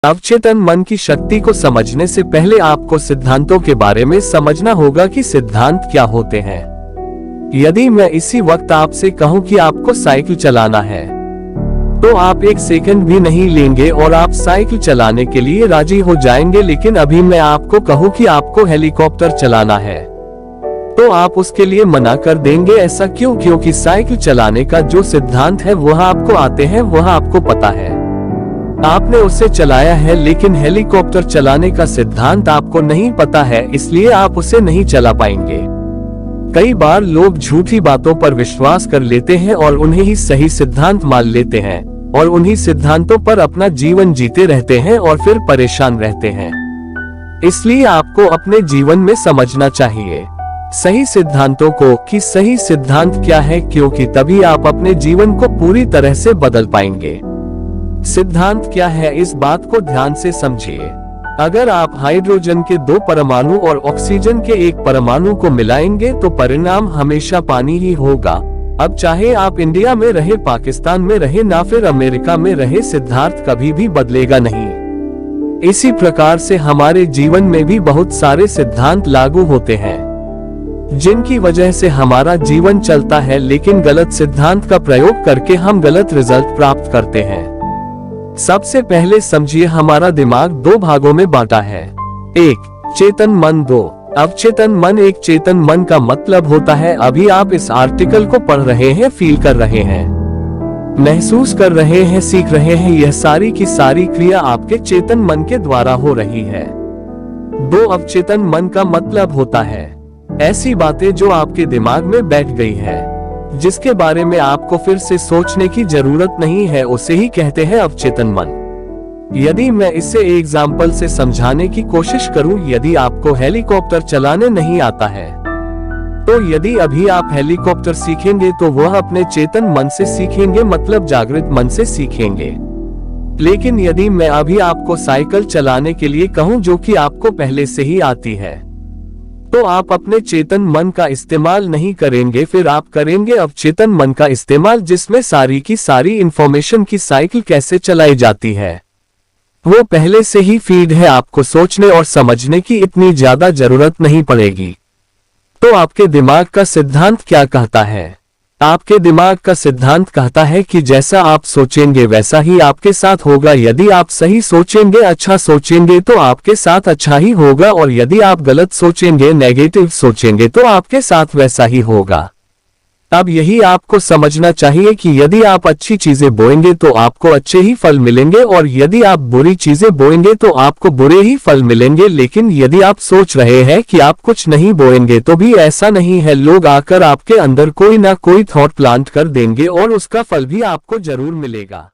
अवचेतन मन की शक्ति को समझने से पहले आपको सिद्धांतों के बारे में समझना होगा कि सिद्धांत क्या होते हैं। यदि मैं इसी वक्त आपसे कहूं कि आपको साइकिल चलाना है, तो आप एक सेकंड भी नहीं लेंगे और आप साइकिल चलाने के लिए राजी हो जाएंगे। लेकिन अभी मैं आपको कहूं कि आपको हेलीकॉप्टर चलाना है, तो आप उसके लिए मना कर देंगे। ऐसा क्यों? क्योंकि साइकिल चलाने का जो सिद्धांत है वह आपको आते हैं, वह आपको पता है, आपने उसे चलाया है। लेकिन हेलीकॉप्टर चलाने का सिद्धांत आपको नहीं पता है, इसलिए आप उसे नहीं चला पाएंगे। कई बार लोग झूठी बातों पर विश्वास कर लेते हैं और उन्हें ही सही सिद्धांत मान लेते हैं और उन्हीं सिद्धांतों पर अपना जीवन जीते रहते हैं और फिर परेशान रहते हैं। इसलिए आपको अपने जीवन में समझना चाहिए सही सिद्धांतों को कि सही सिद्धांत क्या है, क्योंकि तभी आप अपने जीवन को पूरी तरह से बदल पाएंगे। सिद्धांत क्या है, इस बात को ध्यान से समझिए। अगर आप हाइड्रोजन के 2 परमाणु और ऑक्सीजन के 1 परमाणु को मिलाएंगे तो परिणाम हमेशा पानी ही होगा। अब चाहे आप इंडिया में रहे, पाकिस्तान में रहे, ना फिर अमेरिका में रहे, सिद्धांत कभी भी बदलेगा नहीं। इसी प्रकार से हमारे जीवन में भी बहुत सारे सिद्धांत लागू होते हैं जिनकी वजह से हमारा जीवन चलता है, लेकिन गलत सिद्धांत का प्रयोग करके हम गलत रिजल्ट प्राप्त करते हैं। सबसे पहले समझिए, हमारा दिमाग 2 भागों में बांटा है। 1 चेतन मन, 2 अवचेतन मन। एक चेतन मन का मतलब होता है अभी आप इस आर्टिकल को पढ़ रहे हैं, फील कर रहे हैं, महसूस कर रहे हैं, सीख रहे हैं, यह सारी की सारी क्रिया आपके चेतन मन के द्वारा हो रही है। 2 अवचेतन मन का मतलब होता है ऐसी बातें जो आपके दिमाग में बैठ गई है, जिसके बारे में आपको फिर से सोचने की जरूरत नहीं है, उसे ही कहते हैं अवचेतन मन। यदि मैं इसे एग्जाम्पल से समझाने की कोशिश करूं, यदि आपको हेलीकॉप्टर चलाने नहीं आता है, तो यदि अभी आप हेलीकॉप्टर सीखेंगे तो वह अपने चेतन मन से सीखेंगे, मतलब जागृत मन से सीखेंगे। लेकिन यदि मैं अभी आपको साइकिल चलाने के लिए कहूं जो कि आपको पहले से ही आती है, तो आप अपने चेतन मन का इस्तेमाल नहीं करेंगे, फिर आप करेंगे अवचेतन मन का इस्तेमाल, जिसमें सारी की सारी इंफॉर्मेशन की साइकिल कैसे चलाई जाती है वो पहले से ही फीड है। आपको सोचने और समझने की इतनी ज्यादा जरूरत नहीं पड़ेगी। तो आपके दिमाग का सिद्धांत क्या कहता है? आपके दिमाग का सिद्धांत कहता है कि जैसा आप सोचेंगे वैसा ही आपके साथ होगा। यदि आप सही सोचेंगे, अच्छा सोचेंगे, तो आपके साथ अच्छा ही होगा, और यदि आप गलत सोचेंगे, नेगेटिव सोचेंगे, तो आपके साथ वैसा ही होगा। अब यही आपको समझना चाहिए कि यदि आप अच्छी चीजें बोएंगे तो आपको अच्छे ही फल मिलेंगे, और यदि आप बुरी चीजें बोएंगे तो आपको बुरे ही फल मिलेंगे। लेकिन यदि आप सोच रहे हैं कि आप कुछ नहीं बोएंगे, तो भी ऐसा नहीं है। लोग आकर आपके अंदर कोई ना कोई थॉट प्लांट कर देंगे और उसका फल भी आपको जरूर मिलेगा।